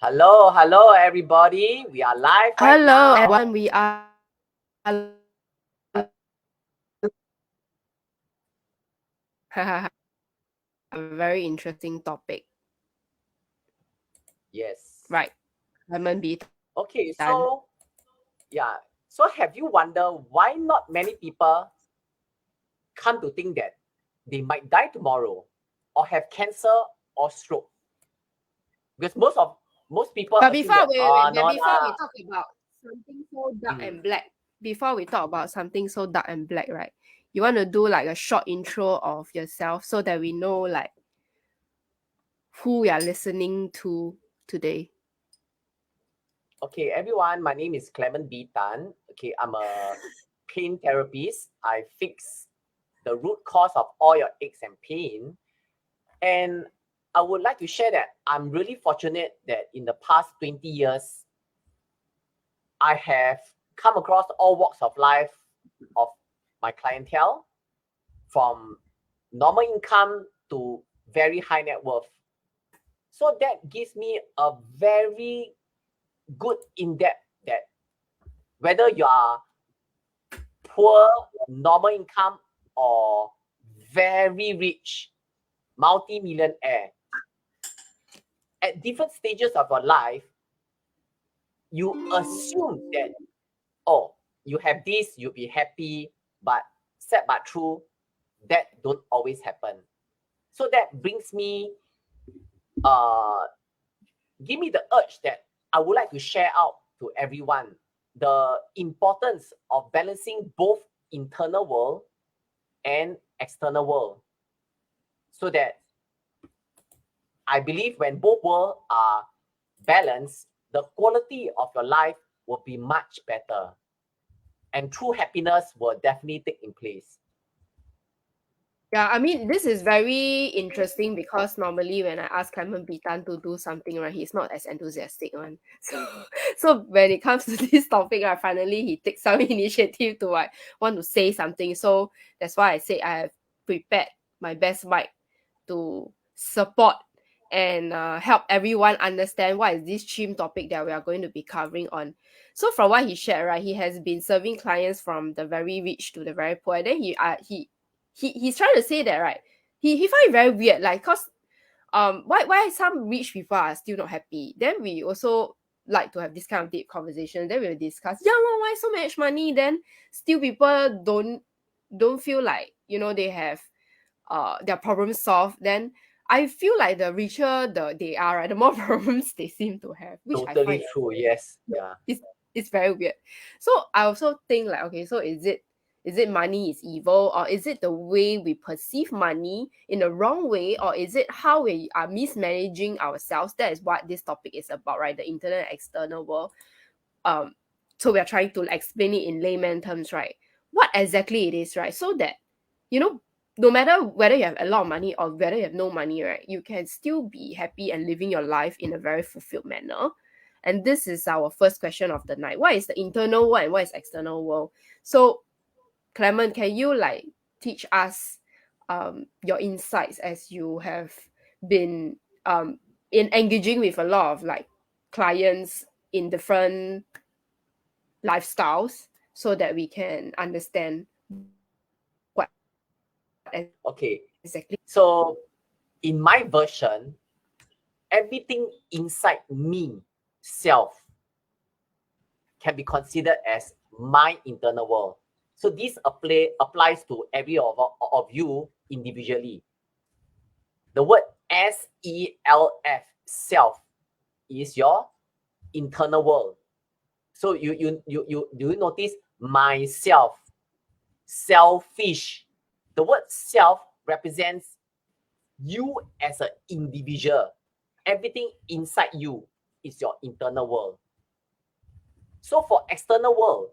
Hello, everybody. We are live right Hello, now. everyone. We are a very interesting topic, Yes. right? Lemon be Okay, done. yeah. So have you wondered why not many people come to think that they might die tomorrow or have cancer or stroke? Because most people But assume before that, we no before we lah. talk about something so dark Mm. and black, before we talk about something so dark and black, right? You want to do like a short intro of yourself so that we know like who we are listening to today. Okay, everyone, my name is Clement B. Tan. Okay, I'm a pain therapist. I fix the root cause of all your aches and pain. And I would like to share that I'm really fortunate that in the past 20 years, I have come across all walks of life of my clientele, from normal income to very high net worth. So that gives me a very good in-depth that whether you are poor, normal income, or very rich, multi-millionaire, at different stages of your life, you assume that, oh, you have this, you'll be happy, but sad but true, that don't always happen. So that brings me, uh, give me the urge that I would like to share out to everyone the importance of balancing both internal world and external world, so that I believe when both worlds are balanced, the quality of your life will be much better, and true happiness will definitely take in place. Yeah, I mean, this is very interesting because normally when I ask Clement Bitan to do something, right, he's not as enthusiastic one. So when it comes to this topic, right, finally he takes some initiative to like want to say something. So that's why I say I have prepared my best mic to support and help everyone understand what is this chim topic that we are going to be covering on. So from what he shared, right, he has been serving clients from the very rich to the very poor. And then he's trying to say that, right, he find it very weird, like, cause why some rich people are still not happy. Then we also like to have this kind of deep conversation. Then we'll discuss, yeah, well, why so much money? Then still people don't feel like, they have their problems solved. Then I feel like the richer they are, right, the more problems they seem to have, which I Totally find true. Yes. Yeah. it's very weird. So I also think like, okay, so is it money is evil, or is it the way we perceive money in the wrong way, or is it how we are mismanaging ourselves? That is what this topic is about, right? The internal and external world. um so we are trying to explain it in layman terms, right? What exactly it is, right? So that, you know no matter whether you have a lot of money or whether you have no money, right, you can still be happy and living your life in a very fulfilled manner. And this is our first question of the night: what is the internal world and what is external world? So Clement, can you like teach us your insights, as you have been in engaging with a lot of like clients in different lifestyles, so that we can understand what exactly. Okay. So in my version, everything inside me, self, can be considered as my internal world. So this applies to every of you individually. The word self, self, is your internal world. So you do you notice myself, selfish? The word self represents you as an individual. Everything inside you is your internal world. So for external world,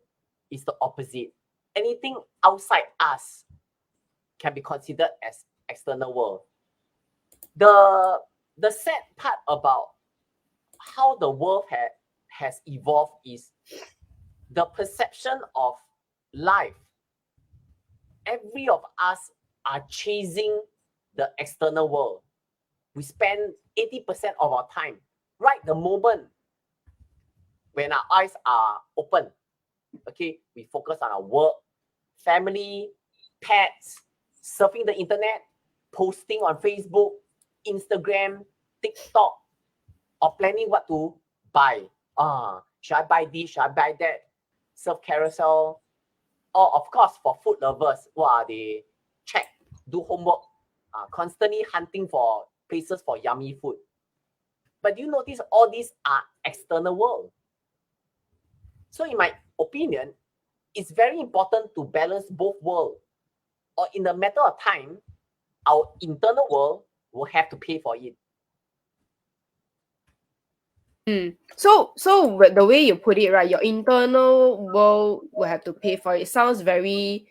it's the opposite. Anything outside us can be considered as external world. The the sad part about how the world has evolved is the perception of life. Every of us are chasing the external world. We spend 80% of our time right the moment when our eyes are open, okay, we focus on our work, family, pets, surfing the internet, posting on Facebook, Instagram, TikTok, or planning what to buy. Should I buy this? Should I buy that? Surf carousel. Or of course, for food lovers, they check, do homework, constantly hunting for places for yummy food. But do you notice all these are external world? So in my opinion, it's very important to balance both worlds. Or in a matter of time, our internal world will have to pay for it. So the way you put it, right, your internal world will have to pay for it. It sounds very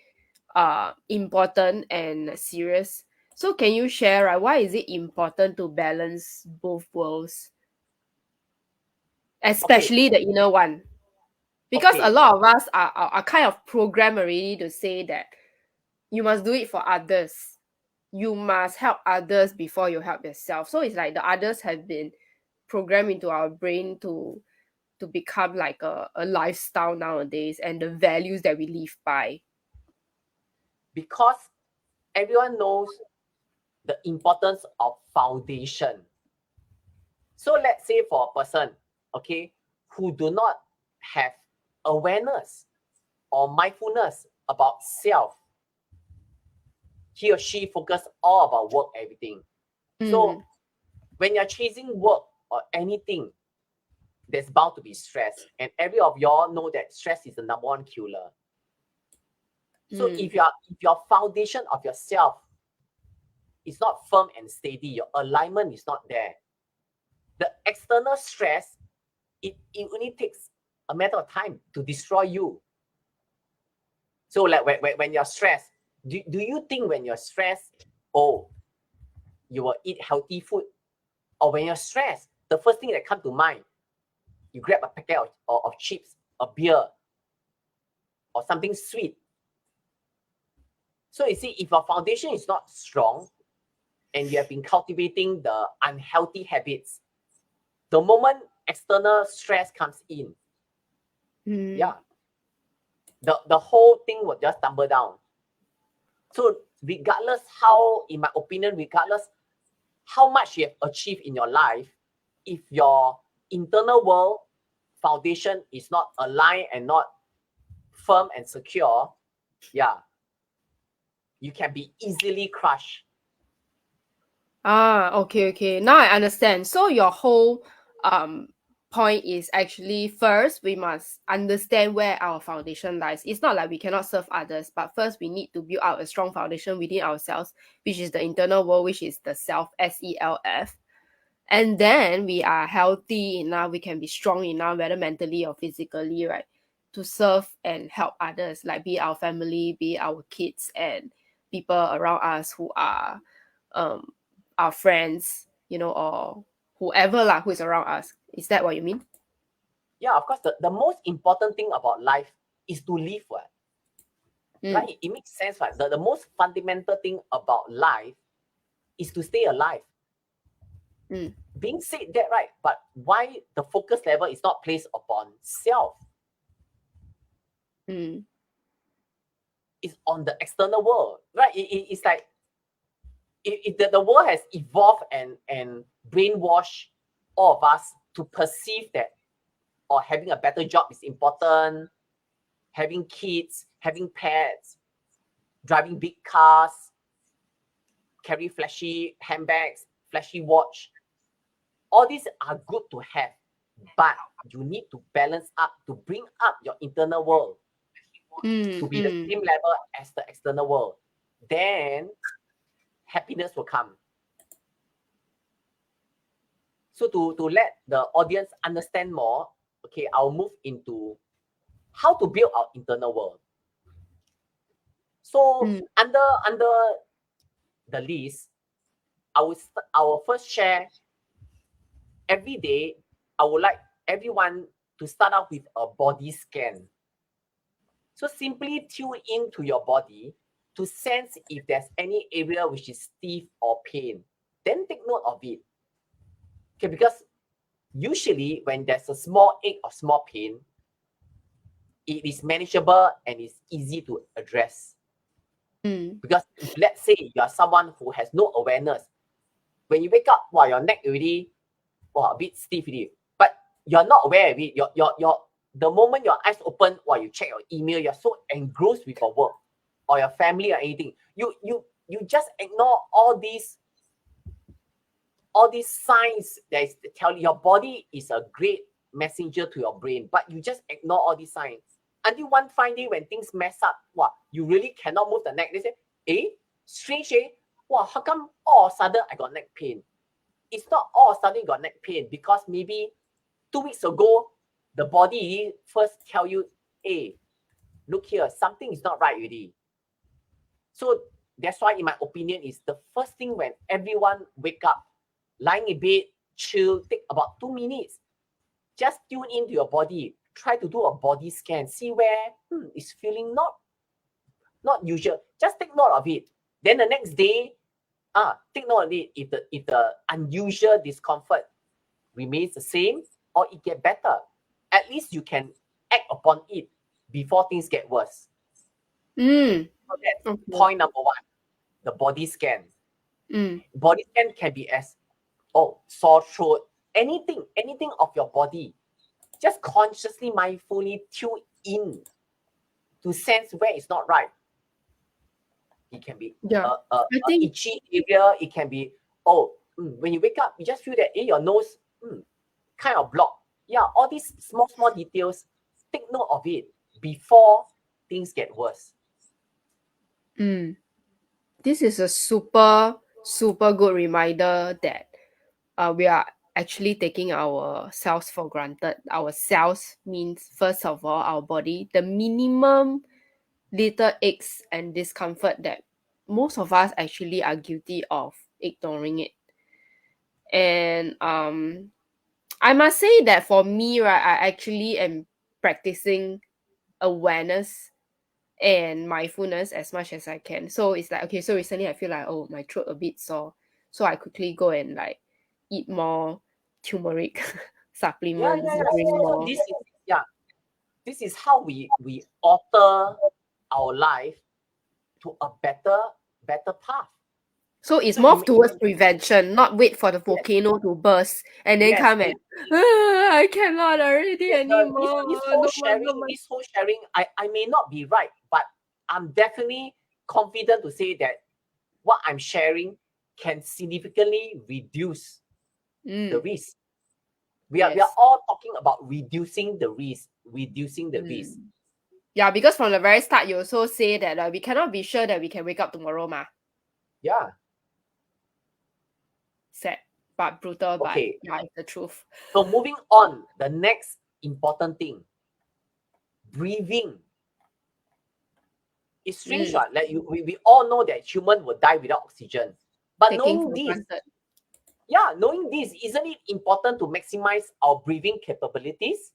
important and serious. So can you share, right, why is it important to balance both worlds, especially the inner one? Because a lot of us are kind of programmed already to say that you must do it for others. You must help others before you help yourself. So it's like the others have been programmed into our brain to become like a lifestyle nowadays, and the values that we live by. Because everyone knows the importance of foundation. So let's say for a person, okay, who do not have awareness or mindfulness about self, he or she focus all about work, everything. So when you're chasing work or anything, there's bound to be stress. And every of y'all know that stress is the number one killer. So if your foundation of yourself is not firm and steady, your alignment is not there, the external stress, it only takes a matter of time to destroy you. So like when you're stressed, do you think when you're stressed, you will eat healthy food? Or when you're stressed, the first thing that comes to mind, you grab a packet of chips, a beer, or something sweet. So you see, if your foundation is not strong and you have been cultivating the unhealthy habits, the moment external stress comes in, the whole thing will just tumble down. So regardless how, in my opinion, regardless how much you have achieved in your life, if your internal world foundation is not aligned and not firm and secure, you can be easily crushed. Okay. Now I understand. So your whole point is actually, first we must understand where our foundation lies. It's not like we cannot serve others, but first we need to build out a strong foundation within ourselves, which is the internal world, which is the self, SELF. And then we are healthy enough, we can be strong enough, whether mentally or physically, right, to serve and help others, like be it our family, be it our kids, and people around us who are our friends, or whoever who is around us. Is that what you mean? Yeah, of course. The most important thing about life is to live well. Right? It makes sense, right? The most fundamental thing about life is to stay alive. Being said that, right? But why the focus level is not placed upon self? It's on the external world, right? It's like the world has evolved and brainwashed all of us to perceive that having a better job is important, having kids, having pets, driving big cars, carry flashy handbags, flashy watch. All these are good to have, but you need to balance up to bring up your internal world to be the same level as the external world. Then happiness will come. So to let the audience understand more, okay, I'll move into how to build our internal world. So under the list, I will first share every day. I would like everyone to start out with a body scan. So simply tune into your body to sense if there's any area which is stiff or pain. Then take note of it. Okay, because Usually when there's a small ache or small pain, it is manageable and it's easy to address. Because if let's say you are someone who has no awareness, when you wake up, wow, your neck already, wow, a bit stiff already, but you're not aware of it. The moment your eyes open, wow, you check your email, you're so engrossed with your work or your family or anything. You just ignore all these signs that is tell your body is a great messenger to your brain, but you just ignore all these signs until one fine day when things mess up. Wow, you really cannot move the neck. They say, strange, wow, how come all of a sudden I got neck pain? It's not all of a sudden you got neck pain because maybe 2 weeks ago the body first tell you, hey, look here, something is not right already. So that's why, in my opinion, is the first thing when everyone wake up, lying in bed, chill, take about 2 minutes, just tune into your body, try to do a body scan, see where it's feeling not usual. Just take note of it. Then the next day, take note of it. If the unusual discomfort remains the same or it get better, at least you can act upon it before things get worse. So that's point number one, the body scan. Body scan can be as sore throat, anything of your body. Just consciously, mindfully tune in to sense where it's not right. It can be I think itchy area. It can be when you wake up, you just feel that your nose kind of blocked. Yeah, all these small details. Take note of it before things get worse. this is a super good reminder that we are actually taking ourselves for granted. Ourselves means, first of all, our body, the minimum little aches and discomfort that most of us actually are guilty of ignoring it. And I must say that for me, right, I actually am practicing awareness and mindfulness as much as I can. So it's like, okay, so recently I feel like, oh, my throat a bit sore. So I quickly go and like eat more turmeric supplements, drink So more. this is how we alter our life to a better path. So it's So more towards prevention, not wait for the yes, volcano to burst and then yes, come and I cannot already anymore. this No more, no more. whole sharing, I may not be right, but I'm definitely confident to say that what I'm sharing can significantly reduce the risk. We are Yes. all talking about reducing the risk. Yeah, because from the very start, you also say that we cannot be sure that we can wake up tomorrow, ma. Yeah. Sad, but brutal, but Okay. yeah, it's the truth. So moving on, the next important thing, breathing. It's strange, right? Like we all know that human will die without oxygen. But Taking knowing for this, granted. isn't it important to maximize our breathing capabilities?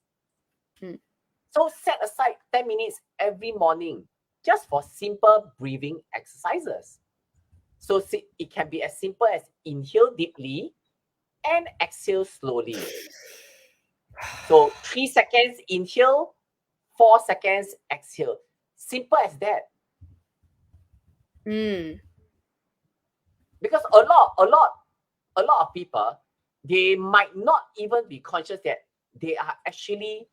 So set aside 10 minutes every morning just for simple breathing exercises. So it can be as simple as inhale deeply and exhale slowly. So 3 seconds inhale, 4 seconds exhale. Simple as that. Because a lot of people, they might not even be conscious that they are actually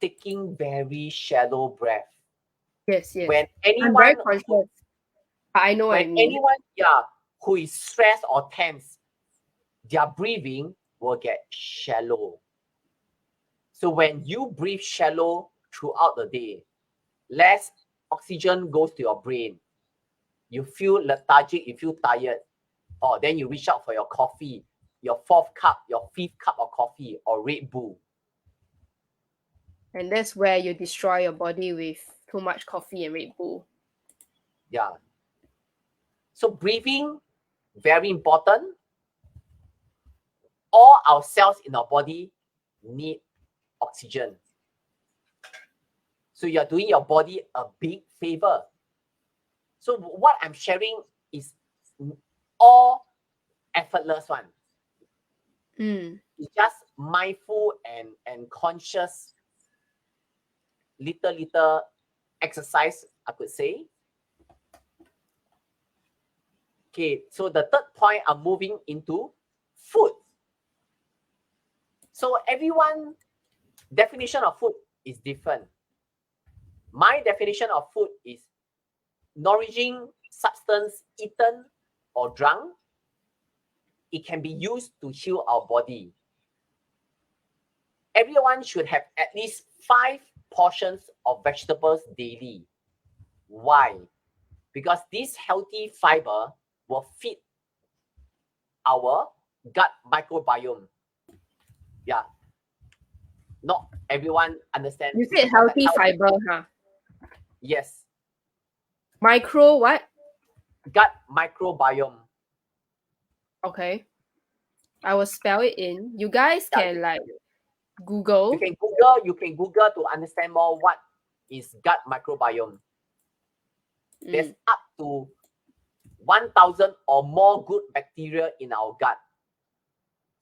taking very shallow breath. Yes. When I'm very anyone conscious. I know what I mean. who is stressed or tense, their breathing will get shallow. So when you breathe shallow throughout the day, less oxygen goes to your brain. You feel lethargic, you feel tired. Or then you reach out for your coffee, your 4th cup, your 5th cup of coffee or Red Bull. And that's where you destroy your body with too much coffee and Red Bull. Yeah. So breathing, very important. All our cells in our body need oxygen. So you're doing your body a big favor. So what I'm sharing is all effortless one. It's just mindful and conscious little exercise, I could say. Okay, so the third point, I'm moving into food. So everyone definition of food is different. My definition of food is nourishing substance eaten or drunk. It can be used to heal our body. Everyone should have at least 5 portions of vegetables daily. Why? Because this healthy fiber will feed our gut microbiome. Yeah. Not everyone understand. You said healthy fiber, huh? Yes. Micro what? Gut microbiome. Okay. I will spell it in. You guys can like Google. You can Google to understand more what is gut microbiome. There's up to 1,000 or more good bacteria in our gut.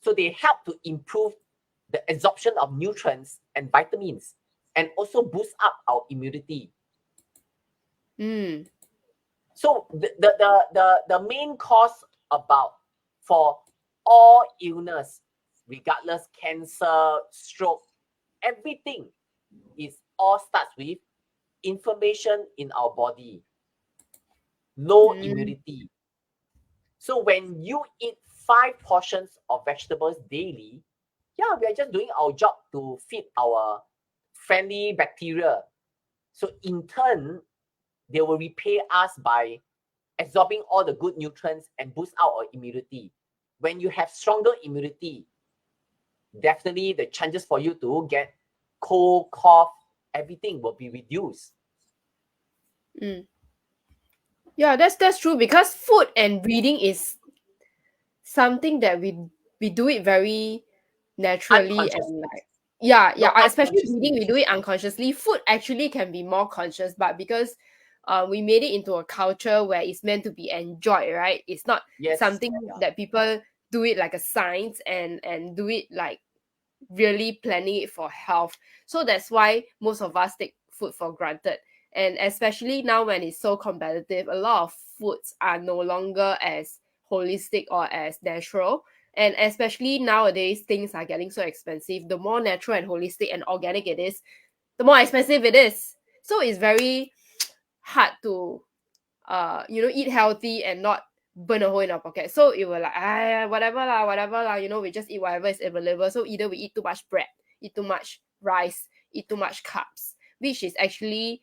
So they help to improve the absorption of nutrients and vitamins and also boost up our immunity. So the main cause for all illness, regardless cancer, stroke, everything is all starts with inflammation in our body, low immunity. So when you eat 5 portions of vegetables daily, yeah, we are just doing our job to feed our friendly bacteria. So in turn, they will repay us by absorbing all the good nutrients and boost out our immunity. When you have stronger immunity, definitely the chances for you to get cold, cough, everything will be reduced. Yeah, that's true, because food and breathing is something that we do it very naturally and like especially reading, we do it unconsciously. Food actually can be more conscious, but because we made it into a culture where it's meant to be enjoyed, right? It's not something that people do it like a science and do it like really planning it for health. So that's why most of us take food for granted. And especially now when it's so competitive, a lot of foods are no longer as holistic or as natural. And especially nowadays, things are getting so expensive. The more natural and holistic and organic it is, the more expensive it is. So it's very hard to eat healthy and not burn a hole in our pocket. So it will like, whatever lah, we just eat whatever is available. So either we eat too much bread, eat too much rice, eat too much carbs, which is actually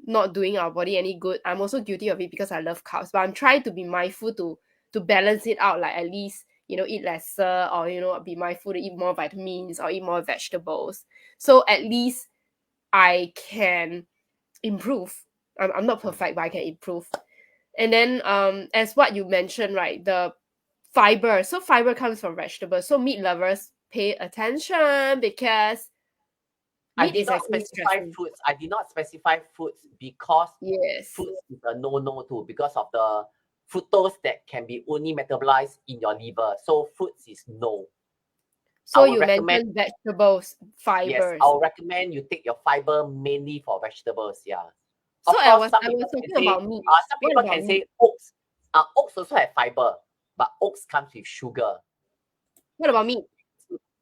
not doing our body any good. I'm also guilty of it because I love carbs, but I'm trying to be mindful to balance it out, like at least eat lesser, or be mindful to eat more vitamins or eat more vegetables. So at least I can improve. I'm not perfect, but I can improve. And then as what you mentioned, right, the fiber. So fiber comes from vegetables. So meat lovers, pay attention, because meat is actually stressful. I did not specify foods because Yes. foods is a no too, because of the fructose that can be only metabolized in your liver. So foods is no. So you mentioned vegetables, fibers. Yes, I'll recommend you take your fiber mainly for vegetables. Yeah. So I was talking about meat. Some people can say oats. Oats also have fiber, but oats comes with sugar. What about meat?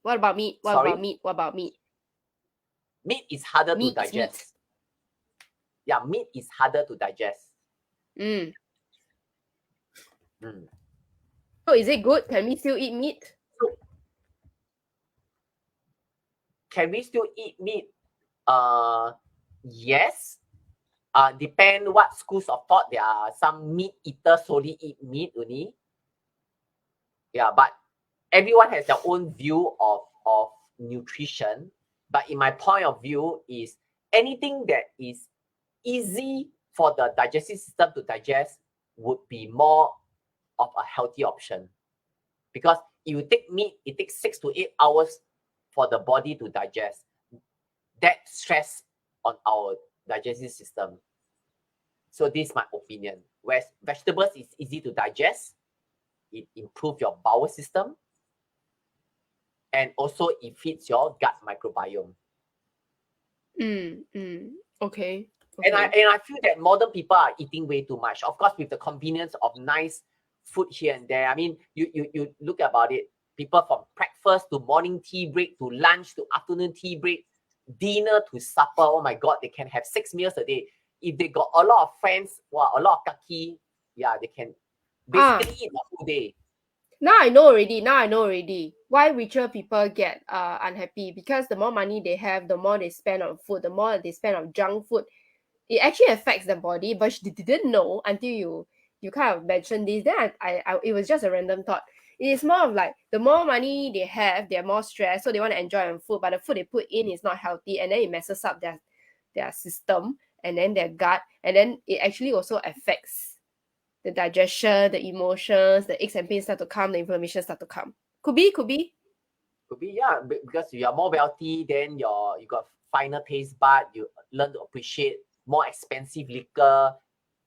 What about meat? What Sorry? about meat? What about meat? Meat is harder to digest. Yeah, meat is harder to digest. So is it good? Can we still eat meat? Can we still eat meat? Yes. Depend what schools of thought. There are some meat eaters solely eat meat only. Yeah, but everyone has their own view of nutrition. But in my point of view is anything that is easy for the digestive system to digest would be more of a healthy option. Because if you take meat, it takes 6 to 8 hours for the body to digest. That stress on our digestive system. So this is my opinion. Whereas vegetables is easy to digest. It improves your bowel system. and also it feeds your gut microbiome. Okay. And I feel that modern people are eating way too much. Of course, with the convenience of nice food here and there. I mean, you look about it. People from breakfast to morning tea break to lunch to afternoon tea break, dinner to supper. Oh my God, they can have 6 meals a day. If they got a lot of friends, wow, a lot of kaki, yeah, they can basically eat the whole day. Now I know already why richer people get unhappy, because the more money they have, the more they spend on food, the more they spend on junk food. It actually affects the body, but she didn't know until you kind of mentioned this. Then I it was just a random thought. It is more of like the more money they have, they're more stressed, so they want to enjoy on food, but the food they put in is not healthy, and then it messes up their system and then their gut, and then it actually also affects the digestion, the emotions, the aches and pains start to come, the inflammation start to come. Could be. Could be, yeah, because you are more wealthy, then you got finer taste bud, you learn to appreciate more expensive liquor,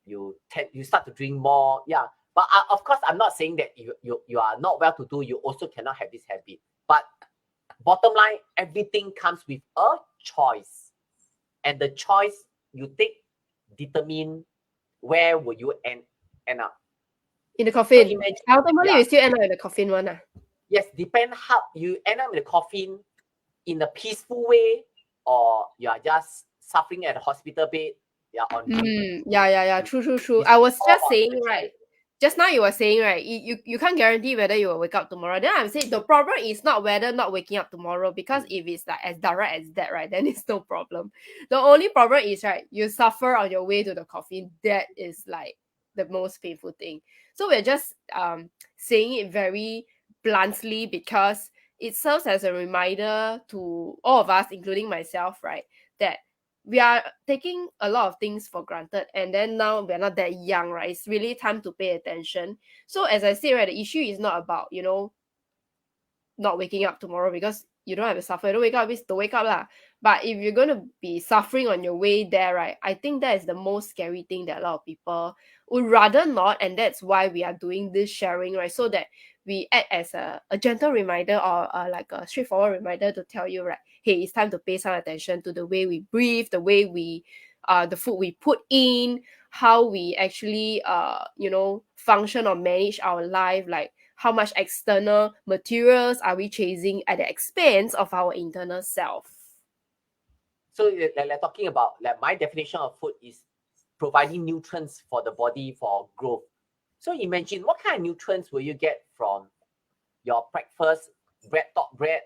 you start to drink more. Yeah. But of course, I'm not saying that you are not well to do, you also cannot have this habit. But bottom line, everything comes with a choice. And the choice you take determine where will you end up. In the So coffin. imagine, Ultimately, yeah, we still end up in the coffin one. yes, depend how you end up in the coffin in a peaceful way, or you are just suffering at a hospital bed, yeah, on drip. Yeah. True. It's I was all just about saying, the right? choice. Just now you were saying, right? You can't guarantee whether you will wake up tomorrow. Then I'm saying the problem is not whether not waking up tomorrow, because if it's like as direct as that, right, then it's no problem. The only problem is, right, you suffer on your way to the coffin. That is like the most painful thing. So we're just saying it very bluntly because it serves as a reminder to all of us, including myself, right, that we are taking a lot of things for granted, and then now we're not that young, right? It's really time to pay attention. So as I say, right, the issue is not about not waking up tomorrow, because you don't have to suffer. You don't wake up is to wake up lah. But if you're gonna be suffering on your way there, right, I think that is the most scary thing that a lot of people would rather not, and that's why we are doing this sharing, right? So that we act as a gentle reminder, or like a straightforward reminder to tell you, right, hey, it's time to pay some attention to the way we breathe, the way we the food we put in, how we actually function or manage our life, like how much external materials are we chasing at the expense of our internal self. So like talking about, like, my definition of food is providing nutrients for the body for growth. So imagine what kind of nutrients will you get from your breakfast, bread top bread,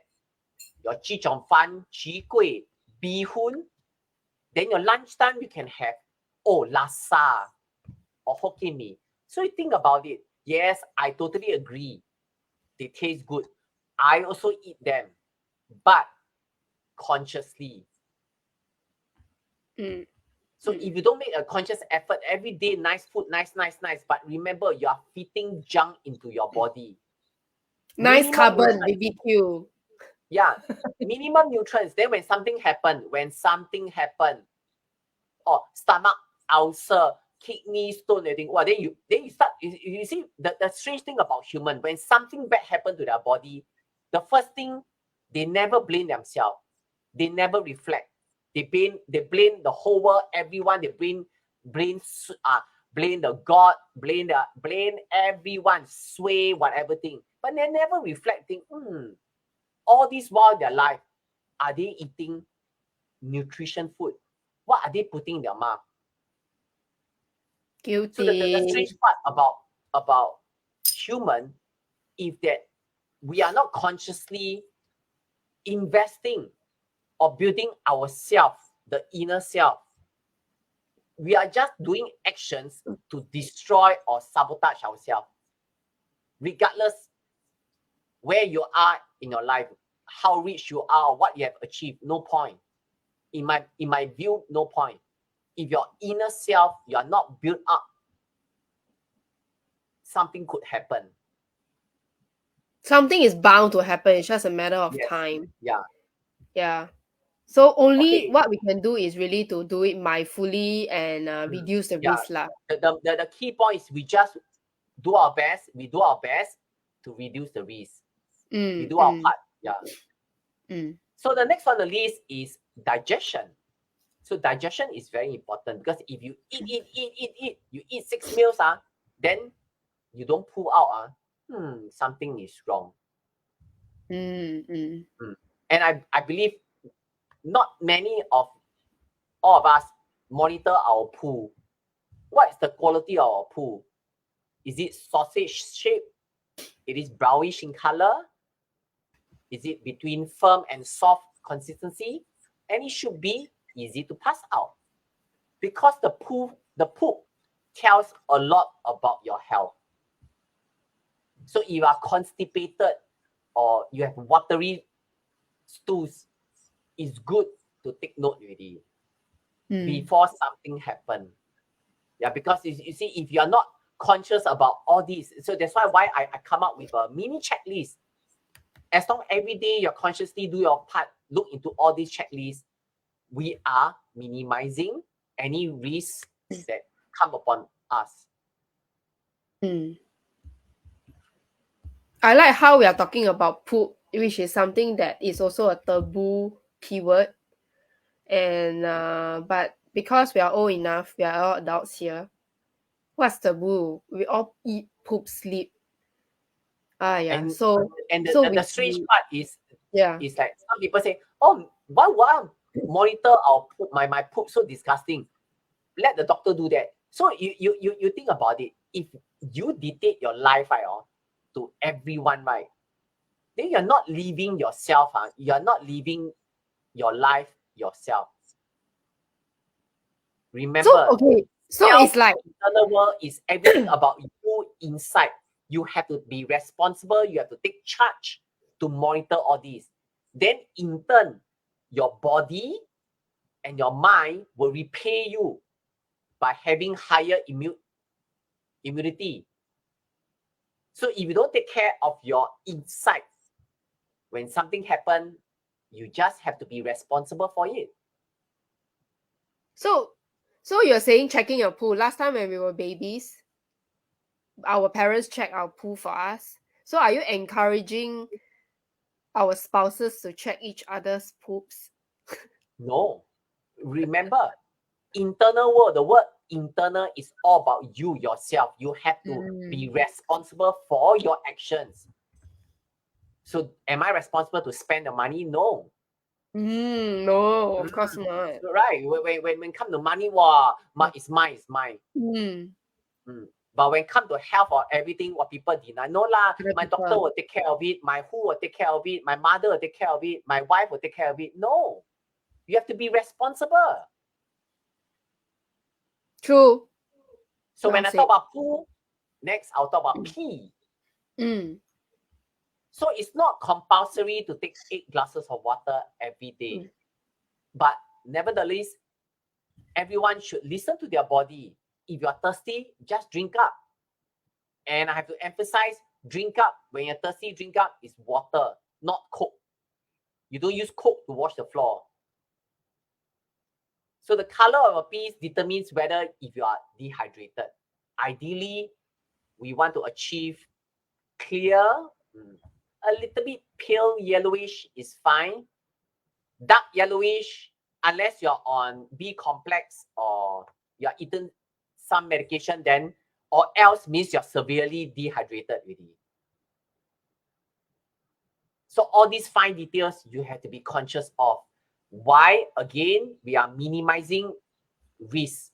your chi chong fan, chi kuih, bee hoon. Then your lunchtime you can have laksa or Hokkien mee. So you think about it. Yes, I totally agree. They taste good. I also eat them, but consciously. So if you don't make a conscious effort every day, nice food, nice, but remember, you are fitting junk into your body. Nice Minimum carbon nutrients. BBQ. Yeah, minimum nutrients. Then when something happen, stomach ulcer, kidney stone, everything. Well, then you start. You see the strange thing about human, when something bad happen to their body, the first thing, they never blame themselves. They never reflect. They blame the whole world, everyone. They blame the God, blame everyone, sway whatever thing. But they never reflecting. All this while their life, are they eating nutrition food? What are they putting in their mouth? Guilty. So the strange part about human is that we are not consciously investing or building ourselves, the inner self. We are just doing actions to destroy or sabotage ourselves. Regardless where you are in your life, how rich you are, what you have achieved, no point. In my view, no point. If your inner self, you are not built up, something could happen. Something is bound to happen. It's just a matter of Yes. time. Yeah. Yeah. So only Okay. what we can do is really to do it mindfully and reduce the Yeah. risk lah. The key point is we just do our best. We do our best to reduce the risk. We do our part. Yeah. So the next on the list is digestion. So digestion is very important because if you eat, you eat 6 meals, then you don't pull out, something is wrong. And I believe not many of all of us monitor our poo. What is the quality of our poo? Is it sausage shape? It is brownish in color? Is it between firm and soft consistency? And it should be easy to pass out. Because the poop tells a lot about your health. So if you are constipated or you have watery stools, it's good to take note already before something happens. Yeah, because you see, if you are not conscious about all these, so that's why I come up with a mini checklist. As long every day you consciously do your part, look into all these checklists, we are minimizing any risks that come upon us. I like how we are talking about poop, which is something that is also a taboo keyword. And but because we are old enough, we are all adults here. What's taboo? We all eat, poop, sleep. Yeah. And So the strange part is like some people say, oh, why would I monitor our poop, my poop so disgusting? Let the doctor do that. So you think about it. If you dictate your life, right, to everyone, right, then you're not living yourself. You're not living your life yourself. Remember, so it's like internal world is everything about you inside. You have to be responsible. You have to take charge to monitor all these. Then in turn, your body and your mind will repay you by having higher immunity. So if you don't take care of your inside, when something happens, you just have to be responsible for it. So you're saying checking your poo. Last time when we were babies, our parents check our poo for us. So are you encouraging our spouses to check each other's poops? No. Remember, internal world, the word internal is all about you yourself. You have to be responsible for your actions. So am I responsible to spend the money? No. No, of course not. Right. When come to money, wow, it's mine. But when come to health or everything, what people deny, no lah, my doctor will take care of it, my who will take care of it, my mother will take care of it, my wife will take care of it. No. You have to be responsible. True. So when I talk about poo, next I'll talk about pee. So it's not compulsory to take 8 glasses of water every day. But nevertheless, everyone should listen to their body. If you're thirsty, just drink up. And I have to emphasize, drink up. When you're thirsty, drink up is water, not Coke. You don't use Coke to wash the floor. So the color of a pee determines whether if you are dehydrated. Ideally, we want to achieve clear, a little bit pale yellowish is fine. Dark yellowish, unless you're on B complex or you're eating some medication, then or else means you're severely dehydrated already. So all these fine details you have to be conscious of. Why? Again, we are minimizing risk.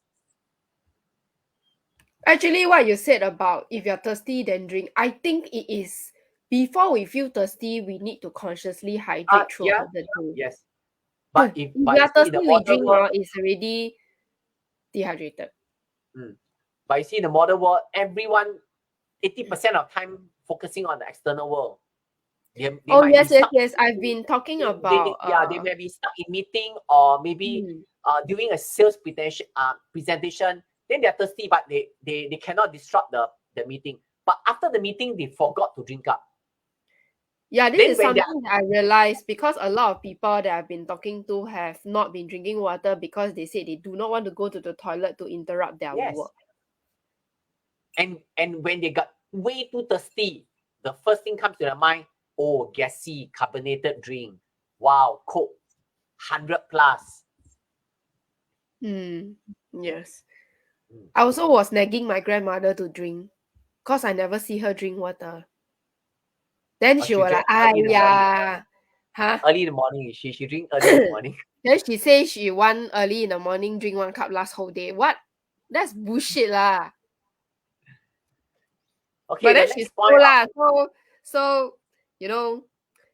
Actually, what you said about if you're thirsty, then drink, I think it is before we feel thirsty, we need to consciously hydrate throughout the day. Yes. But if you're thirsty, we drink, it's already dehydrated. But you see, in the modern world, everyone, 80% of time focusing on the external world. Yes. I've been talking about. They may be stuck in meeting or maybe during a sales presentation. Then they're thirsty, but they cannot disrupt the meeting. But after the meeting, they forgot to drink up. Yeah, this is something that I realized because a lot of people that I've been talking to have not been drinking water because they say they do not want to go to the toilet to interrupt their work. And when they got way too thirsty, the first thing comes to their mind, oh, gassy, carbonated drink. Wow, Coke, 100 plus. Yes. Mm. I also was nagging my grandmother to drink because I never see her drink water. Then Or she she was like, drank early in the morning. huh? Early in the morning. She drink early in the morning. Then she say she want early in the morning drink 1 cup last whole day. What? That's bullshit lah. Okay, But the then she's next cool point. lah. So you know,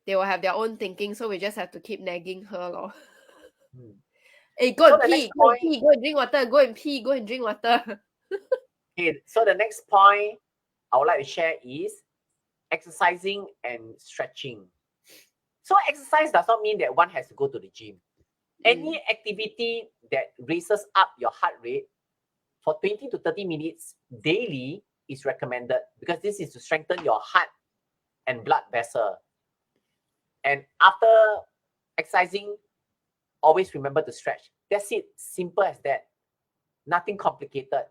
they will have their own thinking. So we just have to keep nagging her lor. Hey, go So and the next pee, go and point. pee, go and drink water, go and pee, go and drink water. Okay, so the next point I would like to share is exercising and stretching. So exercise does not mean that one has to go to the gym. Any activity that raises up your heart rate for 20 to 30 minutes daily is recommended because this is to strengthen your heart and blood vessel. And after exercising, always remember to stretch. That's it. Simple as that. Nothing complicated.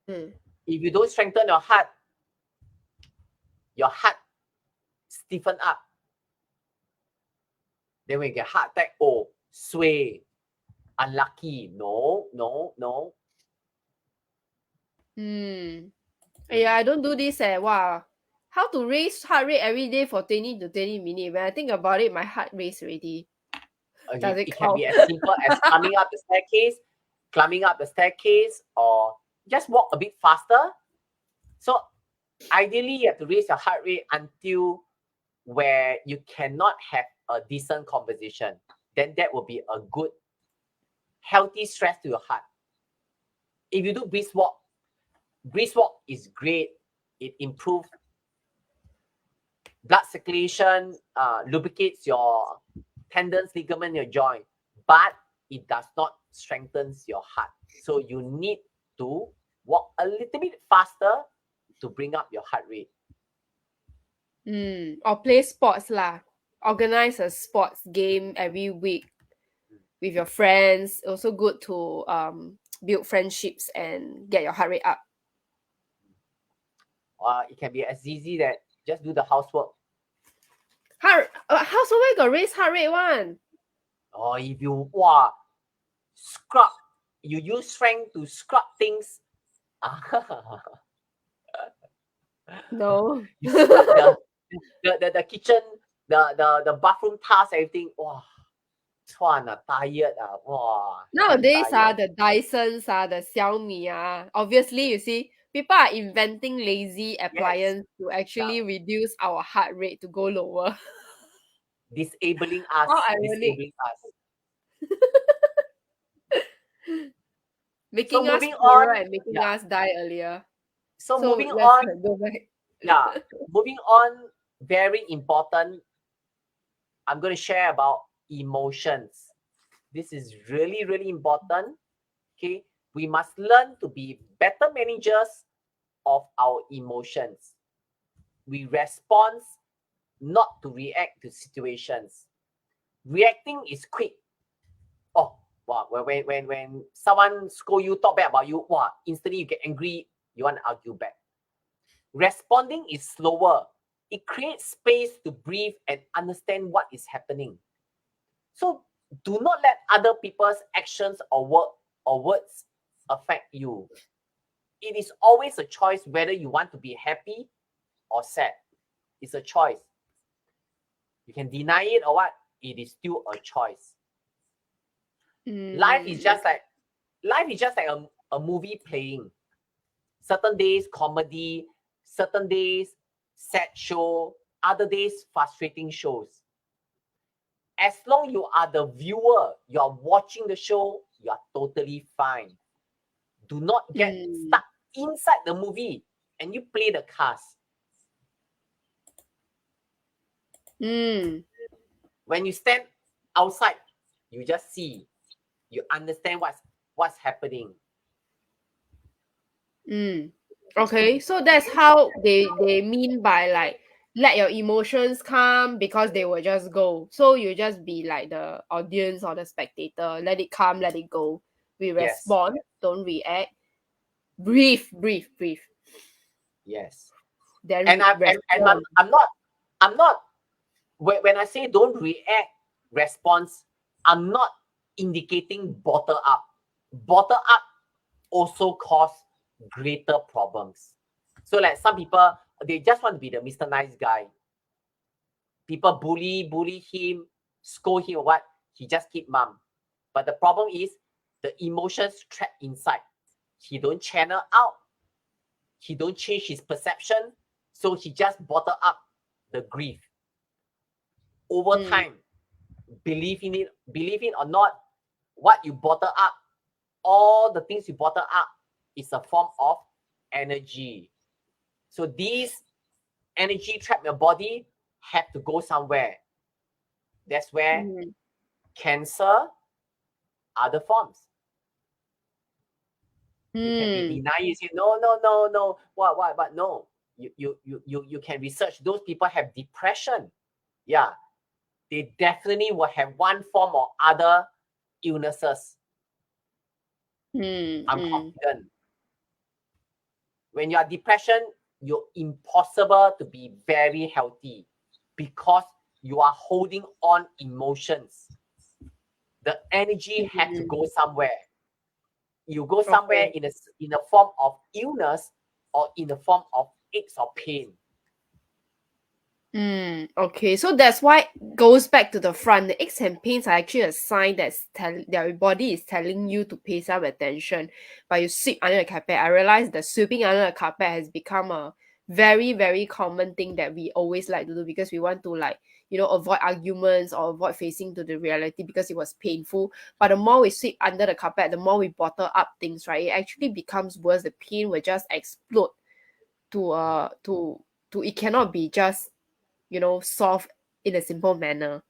If you don't strengthen your heart stiffen up. Then when you get heart attack, oh, sway, unlucky. No. Yeah, I don't do this. Wow. How to raise heart rate every day for 20 to 30 minutes? When I think about it, my heart race already. Does it It can count? be as simple as climbing up the staircase, or just walk a bit faster. So ideally, you have to raise your heart rate until where you cannot have a decent conversation. Then that will be a good, healthy stress to your heart. If you do brisk walk is great. It improves blood circulation, lubricates your tendons, ligament, your joint, but it does not strengthen your heart. So you need to walk a little bit faster to bring up your heart rate. Or play sports lah. Organize a sports game every week with your friends. Also good to build friendships and get your heart rate up. It can be as easy that just do the housework. Housework got raise heart rate one. Or if you you use strength to scrub things. No. You scrub the kitchen, the bathroom tiles, everything. Wow, tired. Nowadays, tired. the Dysons, the Xiaomi, obviously, you see, people are inventing lazy Yes. appliance to actually reduce our heart rate to go lower. Disabling us. How ironic. Making us moving poorer on. and making us die earlier. So moving let's on. go back. Moving on. Very important. I'm going to share about emotions. This is really, really important. Okay, we must learn to be better managers of our emotions. We respond, not to react to situations. Reacting is quick. Oh, wow, when someone scold you, talk bad about you, wow, instantly you get angry, you want to argue back. Responding is slower. It creates space to breathe and understand what is happening. So do not let other people's actions or words affect you. It is always a choice whether you want to be happy or sad. It's a choice. You can deny it or what, it is still a choice. Life is just like a movie playing. Certain days comedy, certain days sad show, other days frustrating shows. As long you are the viewer, you are watching the show, you are totally fine. Do not get stuck inside the movie and you play the cast. When you stand outside, you just see, you understand what's happening. Okay, so that's how they mean by like let your emotions come because they will just go. So you just be like the audience or the spectator. Let it come, let it go. We respond, don't react. Breathe. Yes. then And respond. I'm not when I say don't react response, I'm not indicating bottom up. Bottom up also cause greater problems. So like some people, they just want to be the Mr. Nice guy. People bully him, scold him or what, he just keep mum. But the problem is the emotions trapped inside. He don't channel out. He don't change his perception. So he just bottle up the grief. Over time, believe it or not, what you bottle up, all the things you bottle up is a form of energy. So these energy trapped in your body have to go somewhere. That's where cancer, other forms. You can be denied. You say no. What? But no. You can research. Those people have depression. Yeah, they definitely will have one form or other illnesses. I'm confident. When you are depression, you're impossible to be very healthy because you are holding on emotions. The energy has to go somewhere. You go somewhere in a form of illness or in the form of aches or pain. Okay, so that's why it goes back to the front. The aches and pains are actually a sign that's your body is telling you to pay some attention. But you sweep under the carpet. I realize that sweeping under the carpet has become a very, very common thing that we always like to do because we want to avoid arguments or avoid facing to the reality because it was painful. But the more we sweep under the carpet, the more we bottle up things, right? It actually becomes worse. The pain will just explode to it cannot be just solve in a simple manner.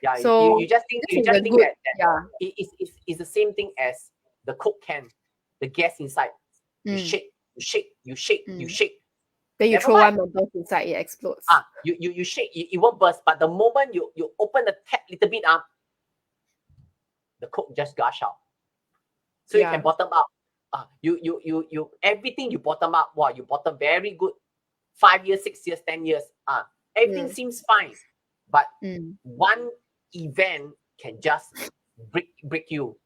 Yeah, So you just think this is a good, that yeah. it's the same thing as the Coke can, the gas inside. You Mm, shake, you shake, you shake, you mm. shake. Then you Never throw mind. one bubble inside, it explodes. You shake, it won't burst. But the moment you open the tap little bit up, the Coke just gush out. So you can bottom up. You everything you bottom up. Wow, you bottom very good. 5 years, 6 years, 10 years. Everything seems fine, but one event can just break you.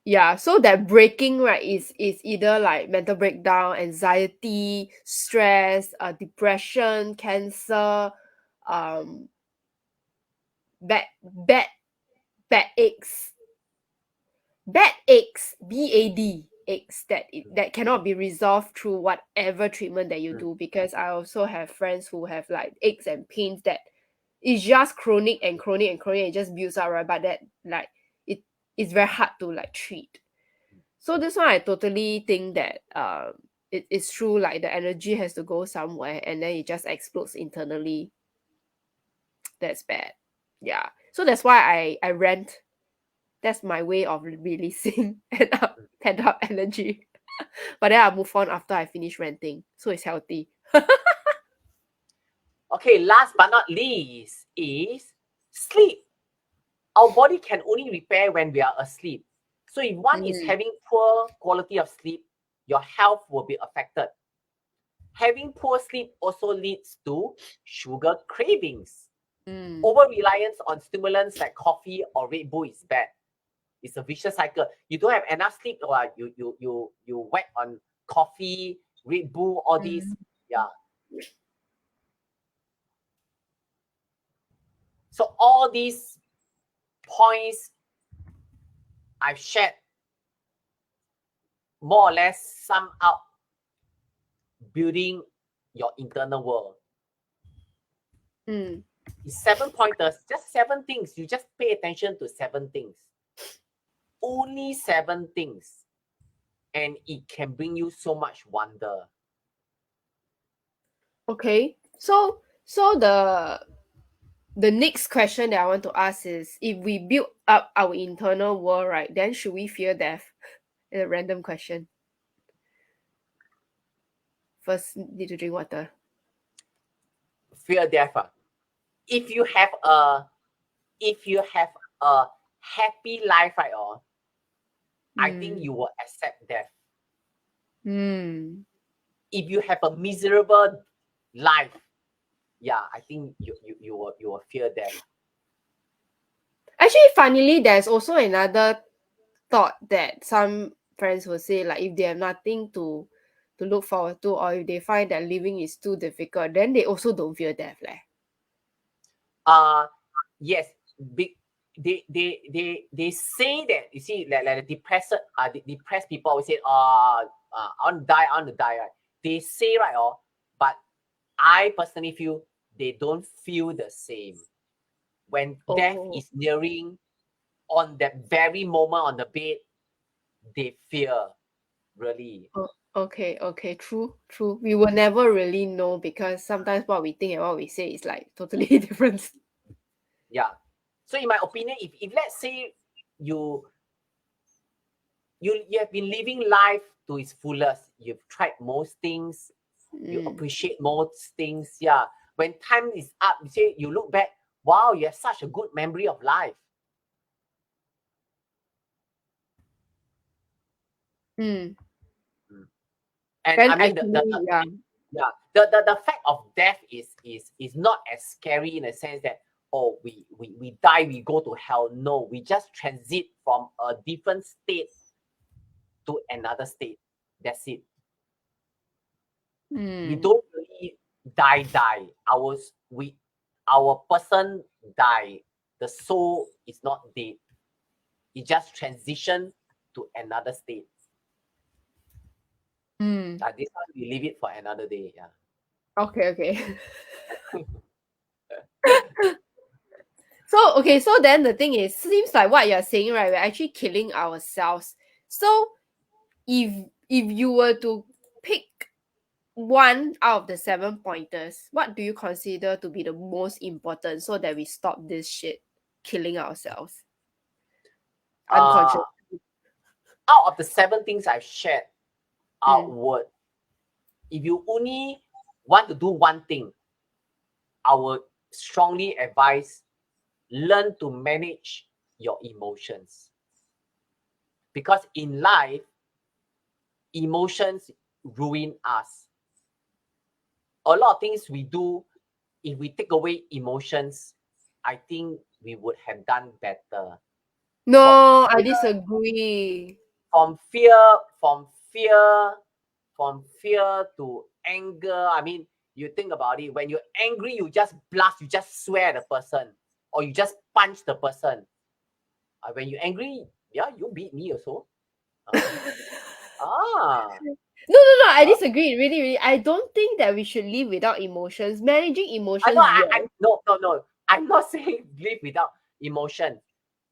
Yeah, so that breaking, right, is either like mental breakdown, anxiety, stress, depression, cancer, um bad bad bad aches, BAD aches that cannot be resolved through whatever treatment that you do, because I also have friends who have like aches and pains that is just chronic and chronic and chronic. It just builds up, right? But that like it's very hard to like treat. So this one I totally think that it's true, like the energy has to go somewhere and then it just explodes internally. That's bad. Yeah. So that's why I rant. That's my way of releasing pent up energy. But then I'll move on after I finish ranting. So it's healthy. Okay, last but not least is sleep. Our body can only repair when we are asleep. So if one is having poor quality of sleep, your health will be affected. Having poor sleep also leads to sugar cravings. Over reliance on stimulants like coffee or Red Bull is bad. It's a vicious cycle. You don't have enough sleep, or you whack on coffee, Red Bull, all these. Yeah. So all these points I've shared more or less sum up building your internal world. It's 7 pointers, just 7 things. You just pay attention to 7 things. Only 7 things. And it can bring you so much wonder. Okay. So the next question that I want to ask is, if we build up our internal world, right, then should we fear death? It's a random question. First, need to drink water. Fear death. If you have a happy life, right, I think you will accept death. If you have a miserable life, yeah, I think you will fear death. Actually, funnily, there's also another thought that some friends will say, like, if they have nothing to look forward to, or if they find that living is too difficult, then they also don't fear death. Yes, big. They say that, you see, like the depressed people always say, I want to die, right? They say, right, but I personally feel they don't feel the same. When death Oh. is nearing, on that very moment on the bed, they fear, really. Oh, okay, true. We will never really know because sometimes what we think and what we say is like totally different. Yeah. So in my opinion, if let's say you have been living life to its fullest, you've tried most things, you appreciate most things. Yeah. When time is up, you look back, wow, you have such a good memory of life. Mm. And Then I mean actually, yeah. the fact of death is not as scary, in a sense that, oh, we die, we go to hell. No, we just transit from a different state to another state. That's it. We don't really die. Our person die. The soul is not dead. It just transition to another state. This one we leave it for another day. Yeah. Okay. So then the thing is, seems like what you're saying, right? We're actually killing ourselves. So if you were to pick one out of the 7 pointers, what do you consider to be the most important so that we stop this shit killing ourselves Uh unconscious? Out of the 7 things I've shared outward, if you only want to do one thing, I would strongly advise, learn to manage your emotions. Because in life, emotions ruin us. A lot of things we do, if we take away emotions, I think we would have done better. From No, I fear, disagree. from fear, from fear, from fear to anger. I mean, you think about it. When you're angry, you just blast, you just swear at the person, or you just punch the person. When you're angry, yeah, you beat me also. Ah, No, I disagree. Really. I don't think that we should live without emotions. Managing I know. emotions, yes. No. I'm not saying live without emotion.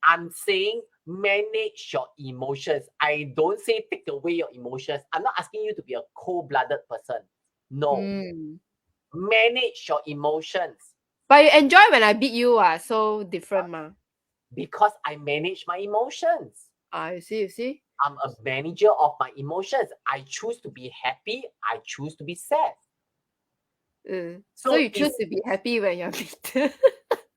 I'm saying manage your emotions. I don't say take away your emotions. I'm not asking you to be a cold-blooded person. No, manage your emotions. But you enjoy when I beat you, so different, ma. Because I manage my emotions. You see. I'm a manager of my emotions. I choose to be happy. I choose to be sad. So you choose it's to be happy when you're beaten.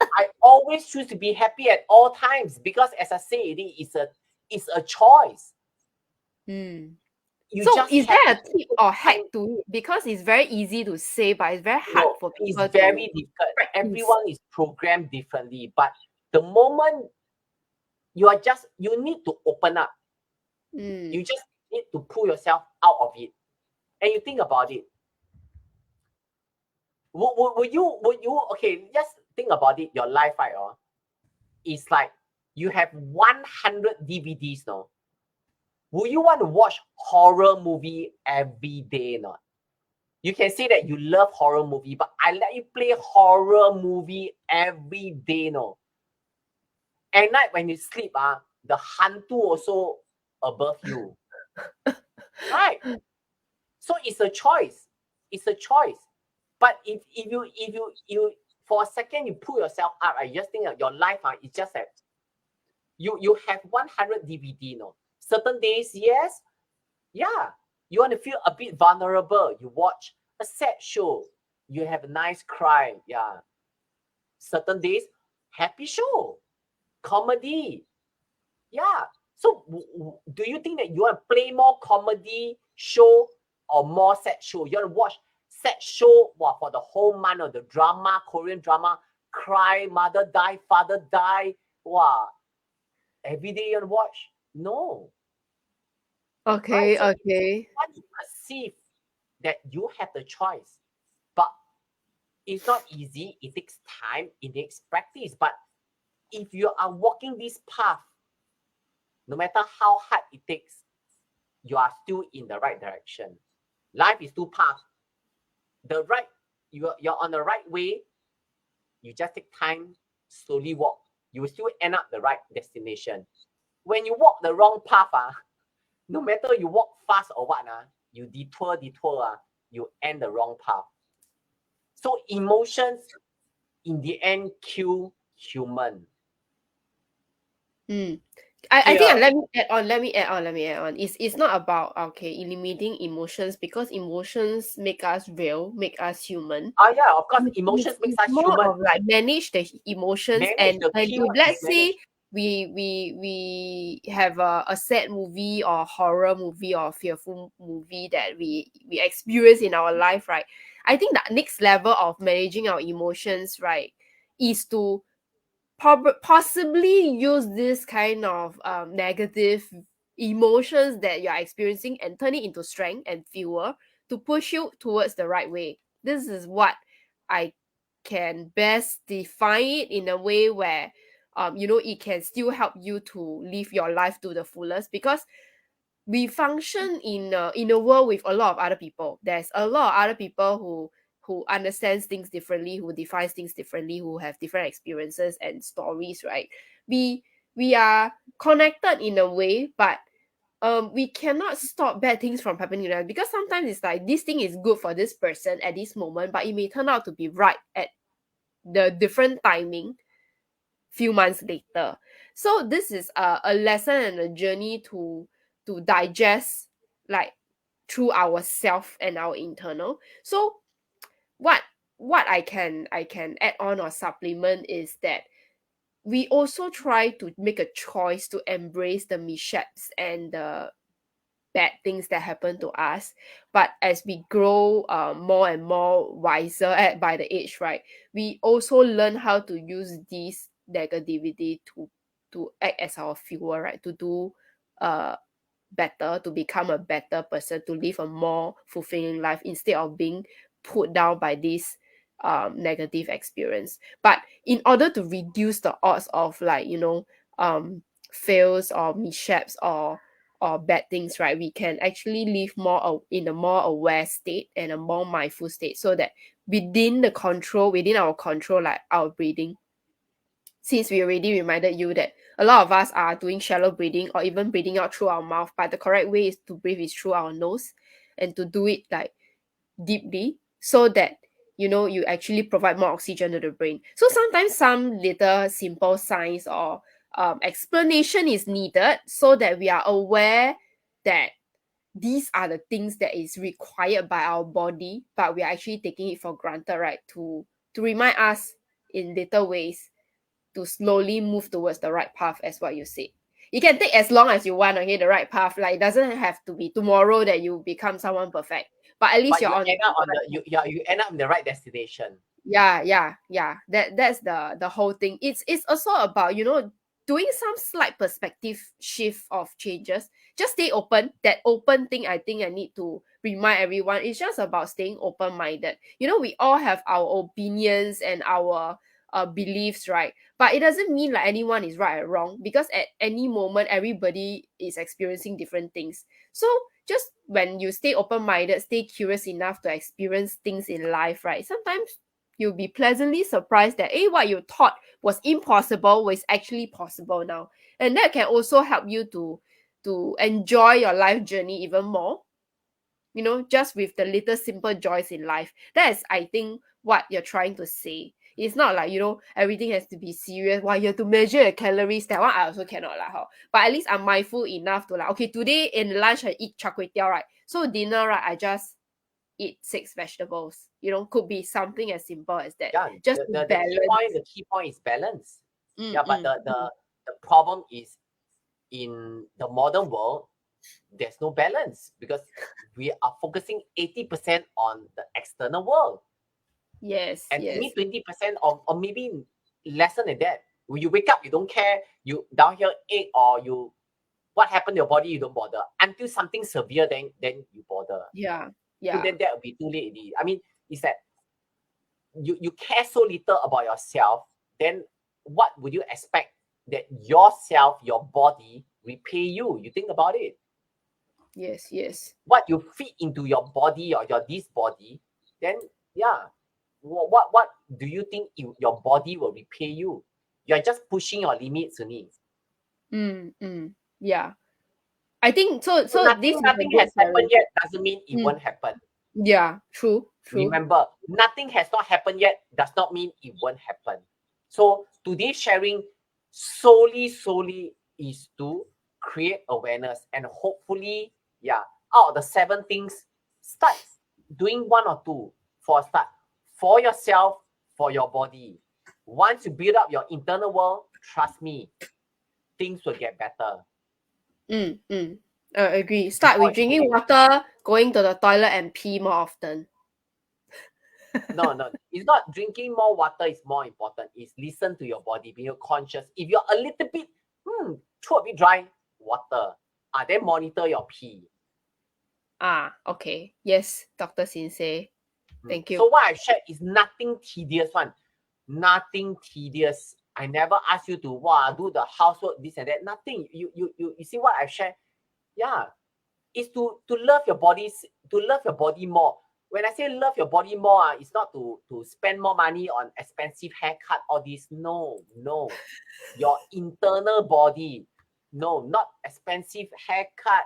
I always choose to be happy at all times, because, as I say, it's a choice. You So just is have there to a tip take or hack time. to it? Because it's very easy to say, but it's very hard No, for it's people to very difficult. practice. Everyone is programmed differently, but the moment you need to open up. You just need to pull yourself out of it, and you think about it. Would you okay? Just think about it. Your life, right? It's like you have 100 DVDs, no? Would you want to watch horror movie every day, not? You can say that you love horror movie, but I let you play horror movie every day, no? At night when you sleep, the hantu also above you, right? So it's a choice. It's a choice. But if you for a second you pull yourself up, I just think that your life is just that you have 100 DVD, no? Certain days, yes, yeah, you want to feel a bit vulnerable. You watch a sad show, you have a nice cry, yeah. Certain days, happy show, comedy, yeah. So do you think that you want to play more comedy show or more sad show? You want to watch sad show, wow, for the whole month of the drama, Korean drama, cry, mother die, father die, wow, every day you watch? No. Right? Okay, So okay. once you perceive that you have the choice, but it's not easy, it takes time, it takes practice. But if you are walking this path, no matter how hard it takes, you are still in the right direction. Life is two paths. The right, you're on the right way, you just take time, slowly walk. You will still end up the right destination. When you walk the wrong path, no matter you walk fast or what, you detour, you end the wrong path. So emotions, in the end, kill human. I think Fear. let me add on. It's not about okay eliminating emotions because emotions make us real, make us human. Yeah, of course, emotions makes It's us more human. of like manage the emotions Manage, the and if keyword is let's say manage. we have a sad movie or horror movie or fearful movie that we experience in our life, right? I think the next level of managing our emotions, right, is to possibly use this kind of negative emotions that you are experiencing and turn it into strength and fuel to push you towards the right way. This is what I can best define it in a way where it can still help you to live your life to the fullest because we function in a world with a lot of other people. There's a lot of other people who understands things differently, who defines things differently, who have different experiences and stories, right? We we are connected in a way, but we cannot stop bad things from happening to us because sometimes it's like this thing is good for this person at this moment, but it may turn out to be right at the different timing few months later. So this is a lesson and a journey to digest like through ourself and our internal. So what what I can add on or supplement is that we also try to make a choice to embrace the mishaps and the bad things that happen to us. But as we grow more and more wiser by the age, right, we also learn how to use this negativity to act as our fuel, right, to do uh better, to become a better person, to live a more fulfilling life instead of being put down by this negative experience. But in order to reduce the odds of like fails or mishaps or bad things, right, we can actually live in a more aware state and a more mindful state so that within our control, like our breathing, since we already reminded you that a lot of us are doing shallow breathing or even breathing out through our mouth, but the correct way is to breathe is through our nose and to do it like deeply so that you actually provide more oxygen to the brain. So sometimes some little simple signs or explanation is needed so that we are aware that these are the things that is required by our body, but we are actually taking it for granted, right? To remind us in little ways to slowly move towards the right path, as what you said. It can take as long as you want, okay, the right path. Like it doesn't have to be tomorrow that you become someone perfect, but at least But you're you on end up the on right the path. you end up in the right destination. Yeah. That's the whole thing. It's also about doing some slight perspective shift of changes. Just stay open. That open thing, I think I need to remind everyone. It's just about staying open minded. We all have our opinions and our beliefs, right? But it doesn't mean like anyone is right or wrong because at any moment everybody is experiencing different things. So just when you stay open minded, stay curious enough to experience things in life, right? Sometimes you'll be pleasantly surprised that what you thought was impossible was actually possible now. And that can also help you to enjoy your life journey even more, just with the little simple joys in life. That is, I think, what you're trying to say. It's not like, everything has to be serious. Why you have to measure the calories. That one I also cannot like how. But at least I'm mindful enough to like, okay, today in lunch I eat char kway teow, right? So dinner, right, I just eat six vegetables. Could be something as simple as that. Yeah, Just the, to the, the key point balance. the key point is balance. Mm, Yeah, but mm, the problem is in the modern world, there's no balance because we are focusing 80% on the external world. Yes, And yes. only 20% or maybe lesser than that. When you wake up, you don't care. You down here ache or you what happened to your body, you don't bother. Until something severe, then you bother. Yeah, So yeah, then that will be too late. I mean, it's that you care so little about yourself, then what would you expect that yourself, your body, repay you? You think about it. yes, yes. What you feed into your body or this body, then yeah, what do you think your body will repay you? You're just pushing your limits only. Yeah. I think so. So So this is a nothing good has happened sharing. yet doesn't mean it Mm, won't happen. yeah, true, true. Remember, nothing has not happened yet does not mean it won't happen. So today's sharing solely is to create awareness and hopefully, yeah, out of the 7 things, start doing 1 or 2 for a start. For yourself, for your body. Once you build up your internal world, trust me, things will get better. Agree. Start with drinking water, going to the toilet and pee more often. No, it's not drinking more water is more important. It's listen to your body, being conscious. If you're a little bit, throat a bit dry, water. Then monitor your pee. Okay. Yes, Dr. Sensei. Thank you. So what I've shared is nothing tedious one. Nothing tedious. I never ask you to do the housework, this and that. Nothing. You see what I've shared? Yeah. Is to love your body more. When I say love your body more, it's not to spend more money on expensive haircut, all this. No. Your internal body. No, not expensive haircut,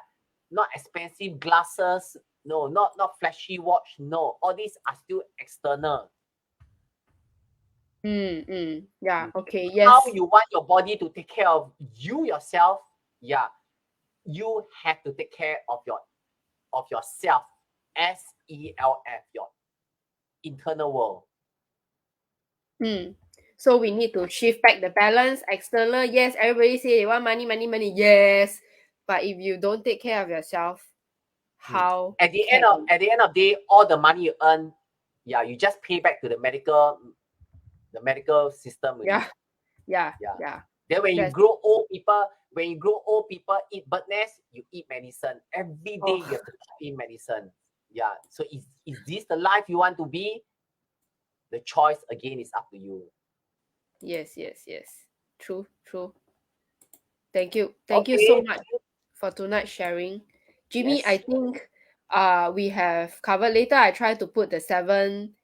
not expensive glasses. No, not flashy watch. No, all these are still external. Yeah, okay, How yes. you want your body to take care of you yourself? Yeah, you have to take care of yourself. SELF, your internal world. So we need to shift back the balance. External, yes, everybody say they want money, money, money. Yes. But if you don't take care of yourself, how At the can end of the day, all the money you earn, yeah, you just pay back to the medical system. yeah, Yeah. Then when you That's grow old, people eat bird nest, you eat medicine. Every day you have to put in medicine. Yeah. So is this the life you want to be? The choice again is up to you. yes. True. Thank you. Thank you so Okay. much for tonight's sharing. Jimmy, I Yes. think we have covered later. I try to put the 7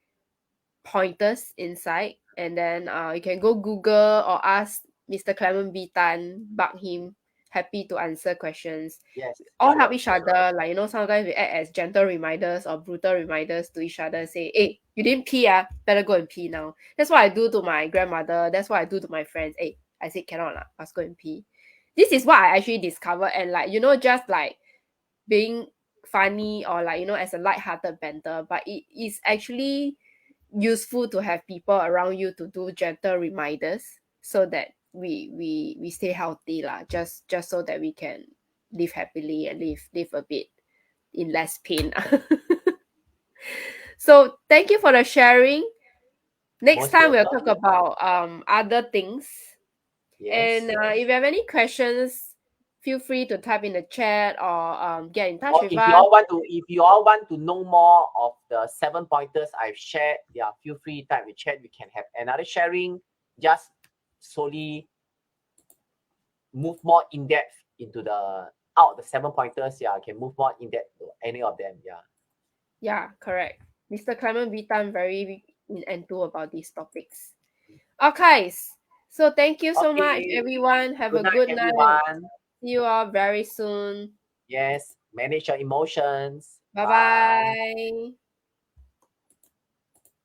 pointers inside, and then you can go Google or ask Mr. Clement B. Tan, bug him. Happy to answer questions. Yes. All help Sure. each other. Like, sometimes we act as gentle reminders or brutal reminders to each other. Say, hey, you didn't pee, better go and pee now. That's what I do to my grandmother. That's what I do to my friends. Hey, I said cannot lah, must go and pee. This is what I actually discovered, and like, just like being funny or like, as a light-hearted banter, but it is actually useful to have people around you to do gentle reminders so that we stay healthy lah. Just so that we can live happily and live a bit in less pain. So thank you for the sharing. Next Most time we'll welcome. talk about other things. Yes. And if you have any questions, feel free to type in the chat or get in touch Or with if us. you all want to know more of the 7 pointers I've shared, yeah, feel free to type in chat. We can have another sharing. Just slowly move more in depth into the 7 pointers. Yeah, I can move more in depth to any of them. Yeah. Yeah, correct. Mr. Clement V. Tan very into about these topics. Okay, so thank you so much, Okay. everyone. Have Good a night, good night. everyone. See you all very soon. Yes. Manage your emotions. Bye Bye. bye.